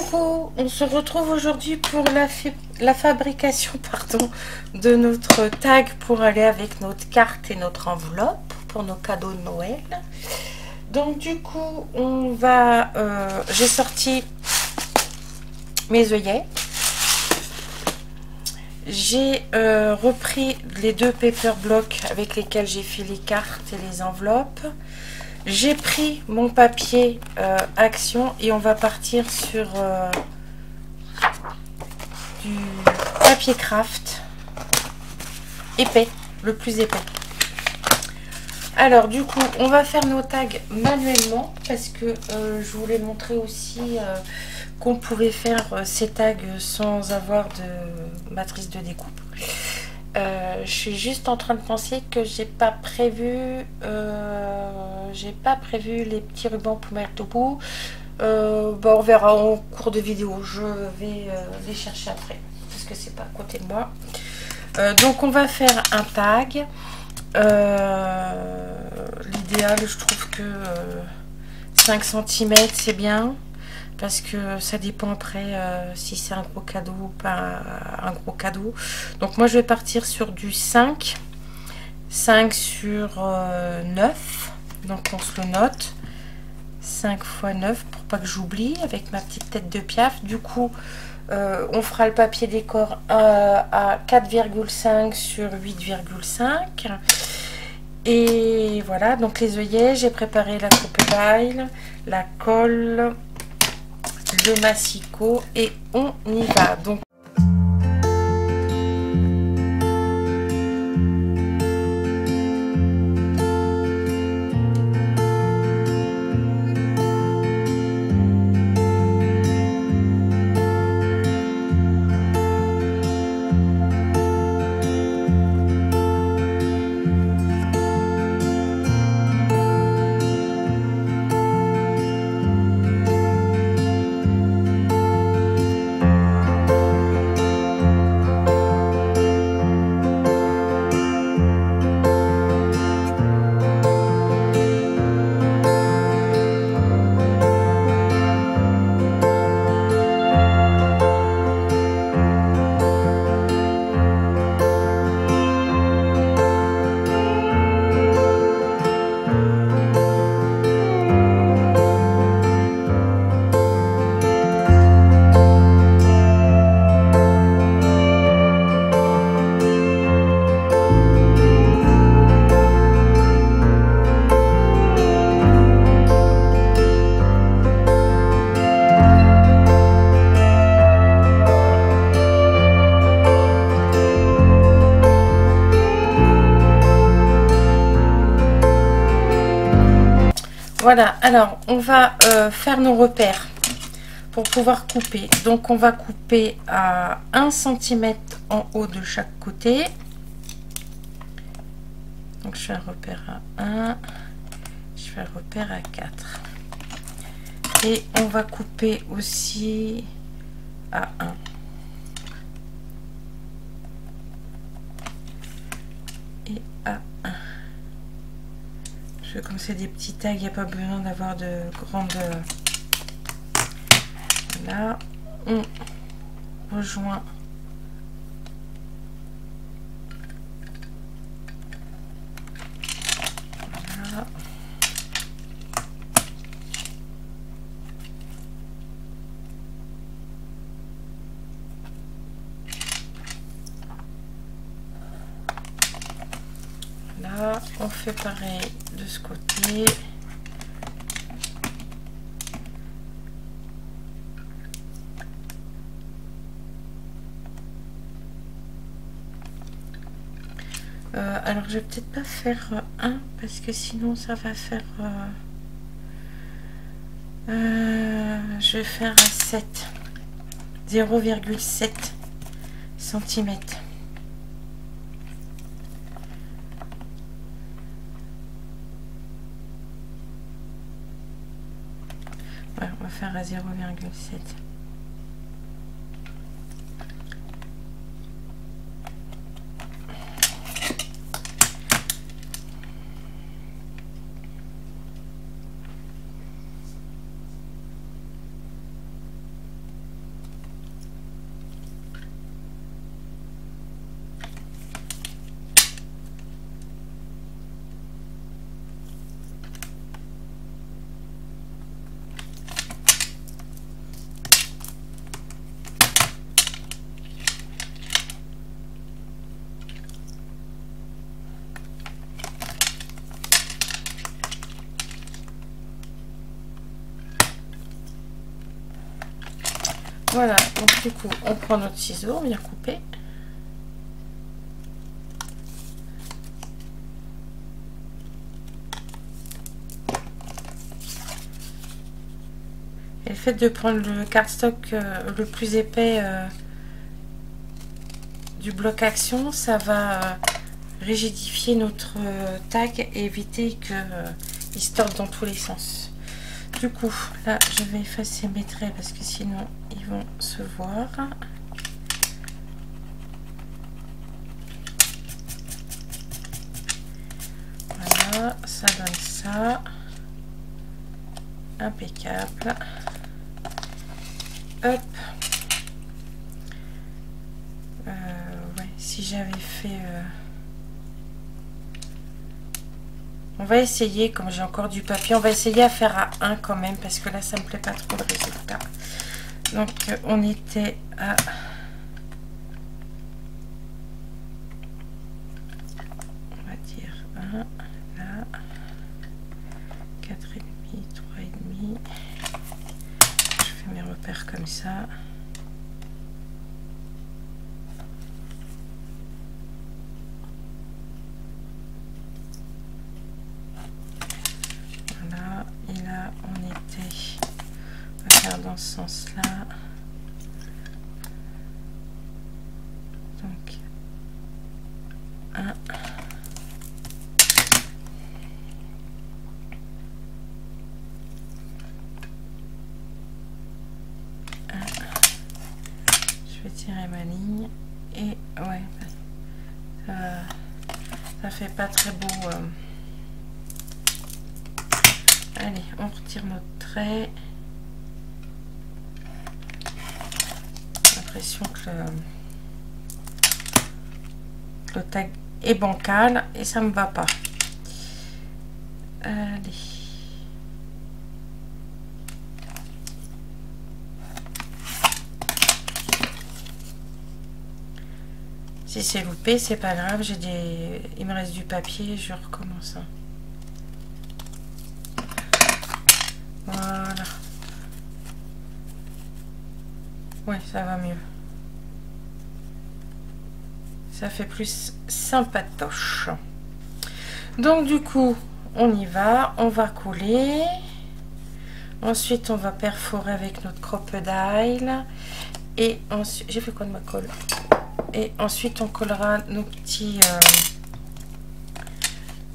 Coucou, on se retrouve aujourd'hui pour la fabrication pardon, de notre tag pour aller avec notre carte et notre enveloppe pour nos cadeaux de Noël. Donc du coup, on va, j'ai sorti mes œillets. J'ai repris les deux paper blocks avec lesquels j'ai fait les cartes et les enveloppes. J'ai pris mon papier Action et on va partir sur du papier craft épais, le plus épais. Alors du coup, on va faire nos tags manuellement parce que je voulais montrer aussi qu'on pouvait faire ces tags sans avoir de matrice de découpe. Je suis juste en train de penser que j'ai pas prévu les petits rubans pour mettre au bout. On verra en cours de vidéo. Je vais les chercher après parce que c'est pas à côté de moi. Donc on va faire un tag. L'idéal, je trouve que 5 cm c'est bien. Parce que ça dépend après si c'est un gros cadeau ou pas un gros cadeau. Donc moi je vais partir sur du 5 sur 9. Donc on se le note. 5 x 9 pour pas que j'oublie avec ma petite tête de piaf. Du coup on fera le papier décor à 4,5 sur 8,5. Et voilà, donc les œillets, j'ai préparé la coupe d'ail, la colle, le massicot et on y va. Donc voilà, alors on va faire nos repères pour pouvoir couper. Donc on va couper à 1 cm en haut de chaque côté. Donc je fais un repère à 1, je fais un repère à 4. Et on va couper aussi à 1. Et à 1. Comme c'est des petits tags, il n'y a pas besoin d'avoir de grandes. Voilà, on rejoint voilà. Là, on fait pareil de ce côté. Alors je vais peut-être pas faire 1 parce que sinon ça va faire je vais faire à 7 0,7 cm. Ouais, on va faire à 0,7. Voilà, donc du coup, on prend notre ciseau, on vient couper. Et le fait de prendre le cardstock le plus épais du bloc action, ça va rigidifier notre tag et éviter qu'il se torde dans tous les sens. Du coup, là, je vais effacer mes traits parce que sinon, ils vont se voir. Voilà, ça donne ça. Impeccable. Hop. Ouais, si j'avais fait... On va essayer, comme j'ai encore du papier, on va essayer à faire à 1 quand même, parce que là, ça me plaît pas trop le résultat. Donc, on était à... On va dire 1, là, 4,5, 3,5. Je fais mes repères comme ça. Et là, on va faire dans ce sens-là. Donc, 1. Je vais tirer ma ligne. Et ouais, ça fait pas très beau. Allez, on retire notre trait. J'ai l'impression que le tag est bancal et ça me va pas. Allez. Si c'est loupé, c'est pas grave. Il me reste du papier, je recommence. Voilà. Ouais, ça va mieux. Ça fait plus sympatoche. Donc du coup, on y va. On va coller. Ensuite, on va perforer avec notre crocodile. Et ensuite, j'ai fait quoi de ma colle? Et ensuite, on collera nos petits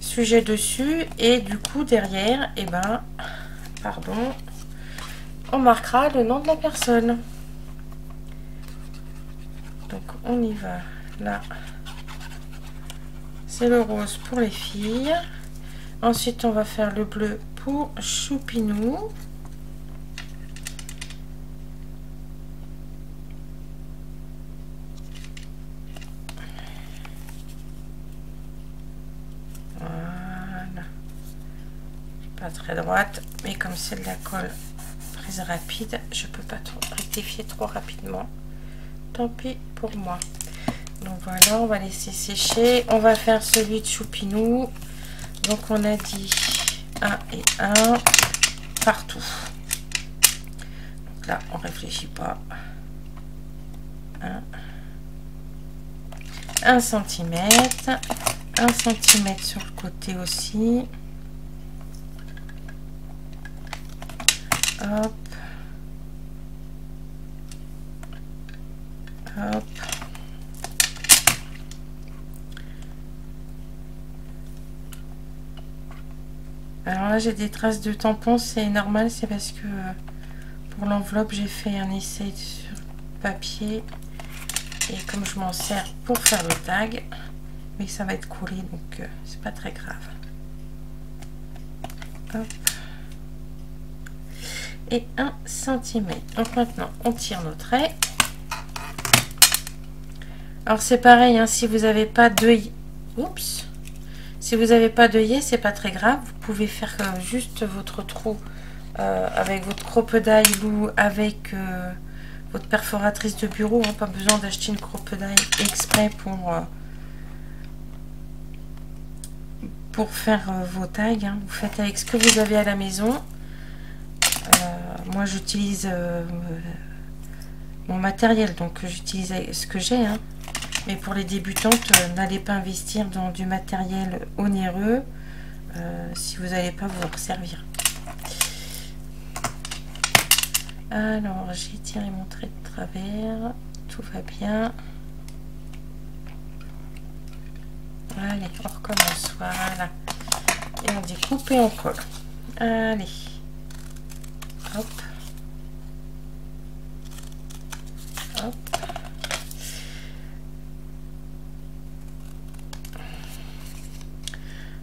sujets dessus. Et du coup, derrière, et ben... Pardon, on marquera le nom de la personne. Donc on y va. Là, c'est le rose pour les filles. Ensuite, on va faire le bleu pour Choupinou. Voilà. Pas très droite, mais comme c'est de la colle très rapide, je peux pas trop rectifier trop rapidement. Tant pis pour moi. Donc voilà, on va laisser sécher. On va faire celui de Choupinou. Donc on a dit 1 et 1 partout. Donc là, on réfléchit pas. 1 cm. 1 cm sur le côté aussi. Hop. Hop. Alors là, j'ai des traces de tampons, c'est normal, c'est parce que pour l'enveloppe, j'ai fait un essai sur papier. Et comme je m'en sers pour faire le tag, mais ça va être collé, donc c'est pas très grave. Hop. Et 1 cm. Donc maintenant, on tire nos traits. Alors c'est pareil, hein, si vous n'avez pas d'œil, oups, si vous n'avez pas d'œillet, c'est pas très grave. Vous pouvez faire juste votre trou avec votre crocodile ou avec votre perforatrice de bureau. Hein, pas besoin d'acheter une crocodile exprès pour faire vos tags. Hein. Vous faites avec ce que vous avez à la maison. Moi j'utilise mon matériel. Donc j'utilise ce que j'ai, hein. Mais pour les débutantes, n'allez pas investir dans du matériel onéreux si vous n'allez pas vous en servir. Alors, j'ai tiré mon trait de travers. Tout va bien. Allez, on recommence. Voilà. Et on découpe et on colle. Allez. Hop. Hop.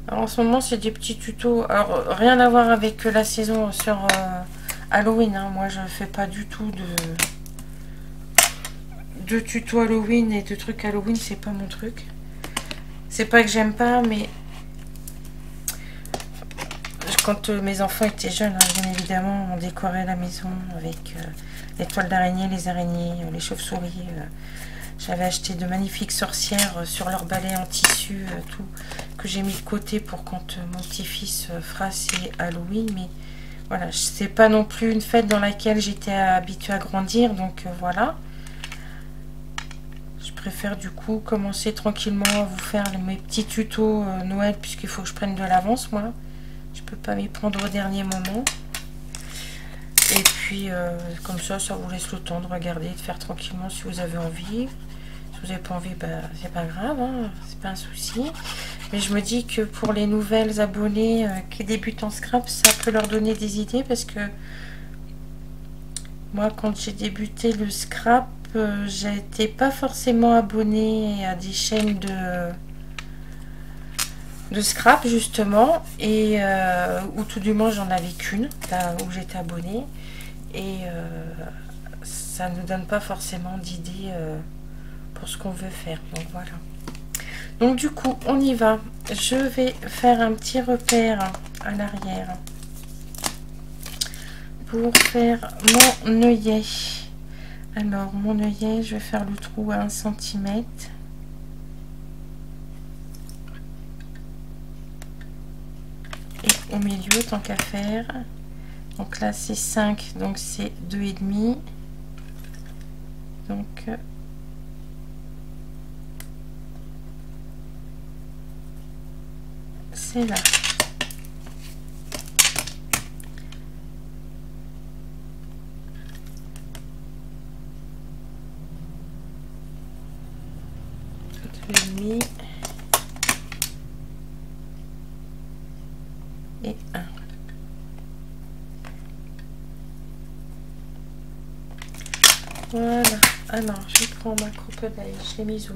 Alors, en ce moment, c'est des petits tutos. Alors, rien à voir avec la saison sur Halloween. Hein. Moi, je ne fais pas du tout de tutos Halloween et de trucs Halloween. C'est pas mon truc. C'est pas que j'aime pas, mais quand mes enfants étaient jeunes, hein, bien évidemment, on décorait la maison avec les toiles d'araignée, les araignées, les chauves-souris. J'avais acheté de magnifiques sorcières sur leur balai en tissu, tout, que j'ai mis de côté pour quand mon petit-fils fera ses Halloween. Mais voilà, c'est pas non plus une fête dans laquelle j'étais habituée à grandir, donc voilà. Je préfère du coup commencer tranquillement à vous faire mes petits tutos Noël, puisqu'il faut que je prenne de l'avance, moi. Je peux pas m'y prendre au dernier moment. Et puis, comme ça vous laisse le temps de regarder, de faire tranquillement si vous avez envie. Si vous n'avez pas envie, bah, c'est pas grave, hein, c'est pas un souci. Mais je me dis que pour les nouvelles abonnées qui débutent en scrap, ça peut leur donner des idées. Parce que moi, quand j'ai débuté le scrap, j'étais pas forcément abonnée à des chaînes de scrap justement, et ou tout du moins j'en avais qu'une là où j'étais abonnée, et ça ne nous donne pas forcément d'idées pour ce qu'on veut faire. Donc voilà, donc du coup on y va. Je vais faire un petit repère à l'arrière pour faire mon œillet. Alors mon œillet, je vais faire le trou à 1 cm. Au milieu, tant qu'à faire. Donc là c'est 5, donc c'est 2,5. Donc c'est là. Et 1. Voilà. Alors, je prends ma coupe d'œil, je l'ai mise où?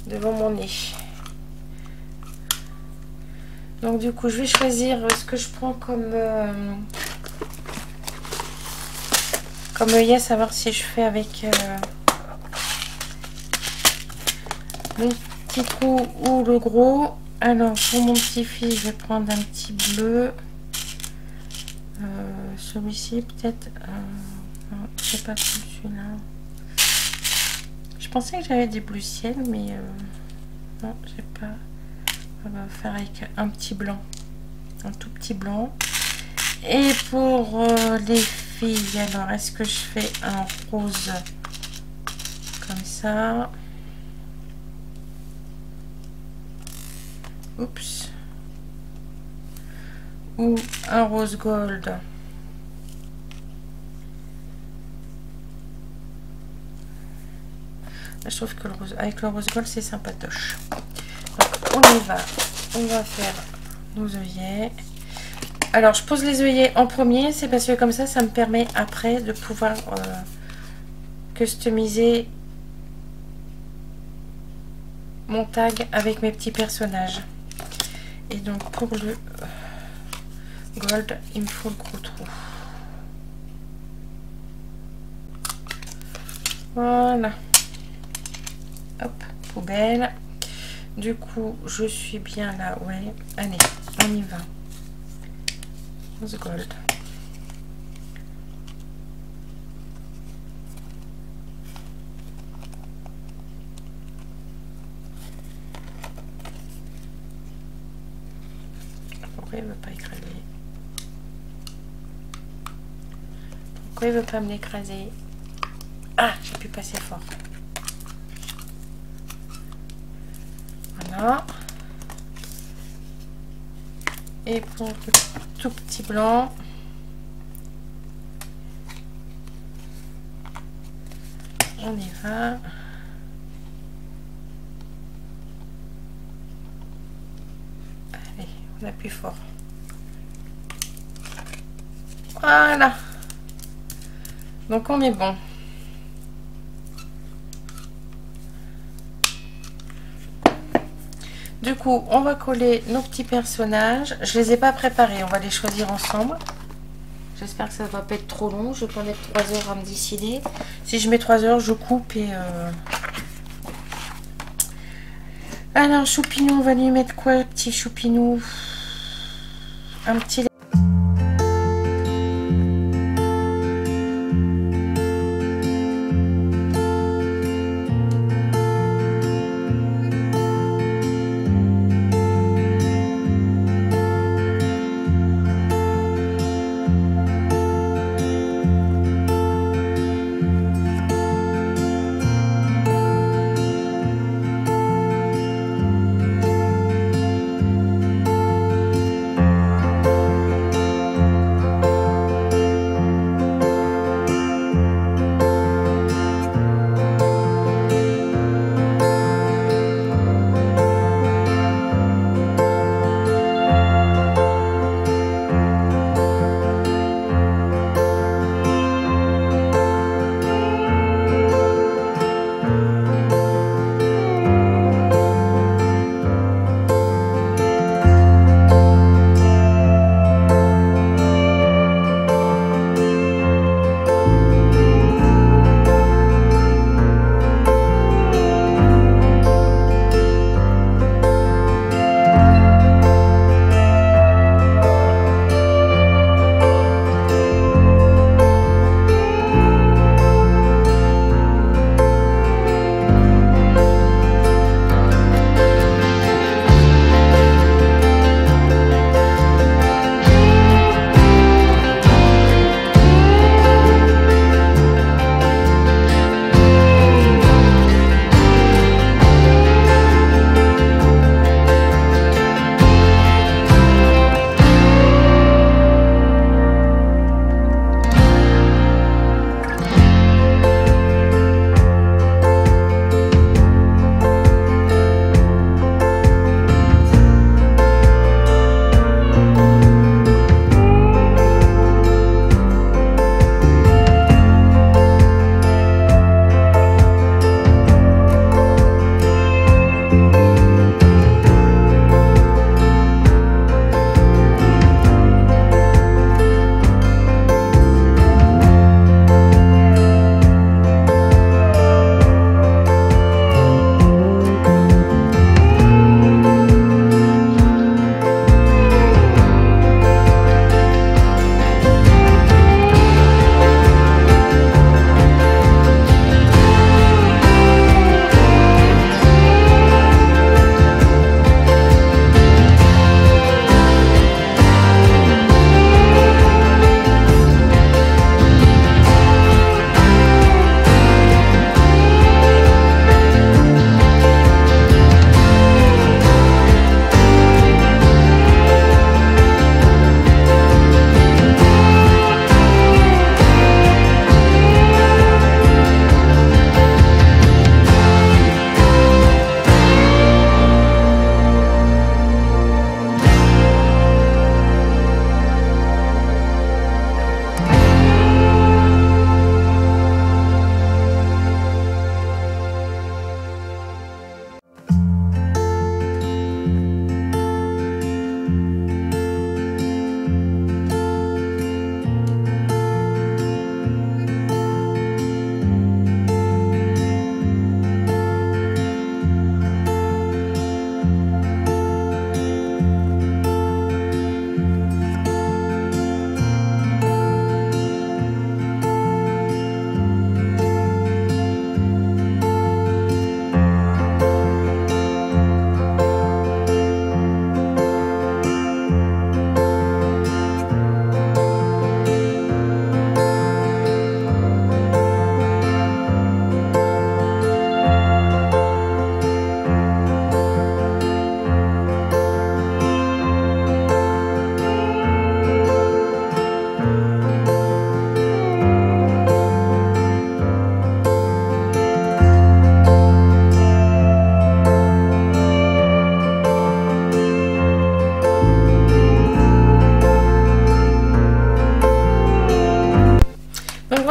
Devant mon nez. Donc du coup, je vais choisir ce que je prends comme œillet, savoir si je fais avec mon petit trou ou le gros. Alors, pour mon petit-fils, je vais prendre un petit bleu. Celui-ci, peut-être... non, je sais pas celui-là. Je pensais que j'avais des bleus ciel, mais non, j'ai pas. On va faire avec un petit blanc, un tout petit blanc. Et pour les filles, alors est-ce que je fais un rose comme ça? Oups. Ou un rose gold? Je trouve que avec le rose gold c'est sympatoche. Donc on y va. On va faire nos œillets. Alors je pose les œillets en premier, c'est parce que comme ça me permet après de pouvoir customiser mon tag avec mes petits personnages. Et donc pour le gold, il me faut le gros trou. Voilà. Hop, poubelle. Du coup, je suis bien là, ouais. Allez, on y va. Rose gold. Pourquoi il veut pas écraser? Pourquoi il veut pas me l'écraser? Ah, j'ai pu passer fort. Voilà. Et pour le tout petit blanc, on y va. Allez, on appuie fort. Voilà. Donc on est bon. Du coup, on va coller nos petits personnages. Je les ai pas préparés, on va les choisir ensemble. J'espère que ça va pas être trop long. Je vais pas mettre 3 heures à me décider. Si je mets 3 heures, je coupe et... Alors, choupinou, on va lui mettre quoi, petit choupinou? Un petit...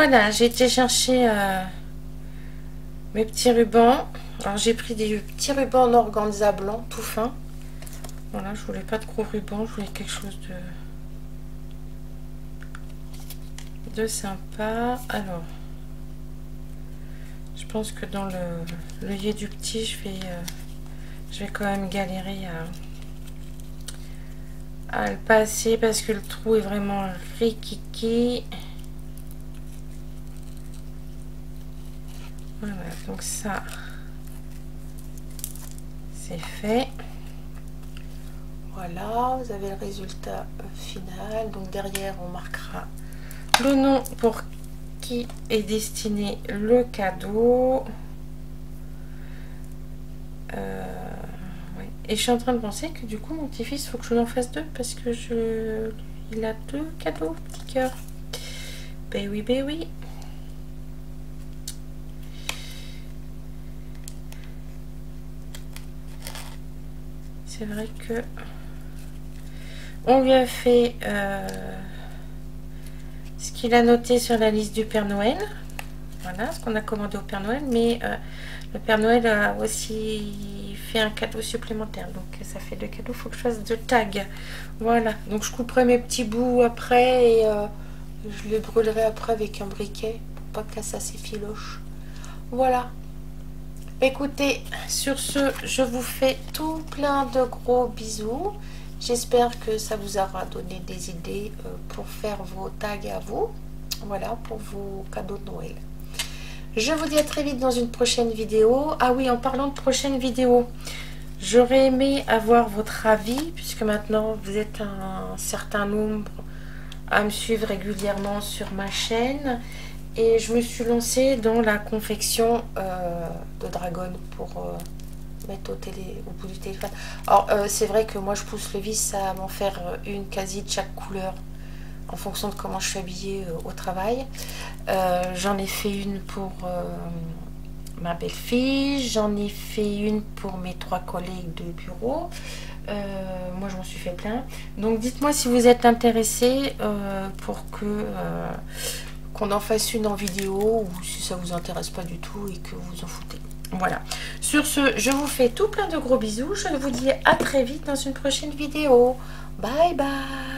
Voilà, j'ai été chercher mes petits rubans. Alors j'ai pris des petits rubans en organza blanc, tout fin. Voilà, je voulais pas de gros rubans, je voulais quelque chose de sympa. Alors, je pense que dans l'œillet du petit, je vais quand même galérer à le passer parce que le trou est vraiment rikiki. Voilà, donc ça, c'est fait. Voilà, vous avez le résultat final. Donc derrière, on marquera le nom pour qui est destiné le cadeau. Ouais. Et je suis en train de penser que du coup, mon petit-fils, il faut que je l'en fasse deux parce que il a deux cadeaux, petit cœur. Ben oui, ben oui. C'est vrai que on lui a fait ce qu'il a noté sur la liste du Père Noël. Voilà ce qu'on a commandé au Père Noël, mais le Père Noël a aussi fait un cadeau supplémentaire. Donc ça fait deux cadeaux, il faut que je fasse deux tags. Voilà, donc je couperai mes petits bouts après et je les brûlerai après avec un briquet pour pas que ça s'effiloche. Voilà. Écoutez, sur ce, je vous fais tout plein de gros bisous. J'espère que ça vous aura donné des idées pour faire vos tags à vous. Voilà, pour vos cadeaux de Noël. Je vous dis à très vite dans une prochaine vidéo. Ah oui, en parlant de prochaine vidéo, j'aurais aimé avoir votre avis, puisque maintenant vous êtes un certain nombre à me suivre régulièrement sur ma chaîne. Et je me suis lancée dans la confection de dragon pour mettre au bout du téléphone. Alors c'est vrai que moi je pousse le vice à m'en faire une quasi de chaque couleur en fonction de comment je suis habillée au travail. J'en ai fait une pour ma belle-fille, j'en ai fait une pour mes 3 collègues de bureau. Moi je m'en suis fait plein. Donc dites-moi si vous êtes intéressés pour que qu'on en fasse une en vidéo, ou si ça vous intéresse pas du tout et que vous en foutez. Voilà. Sur ce, je vous fais tout plein de gros bisous. Je vous dis à très vite dans une prochaine vidéo. Bye bye.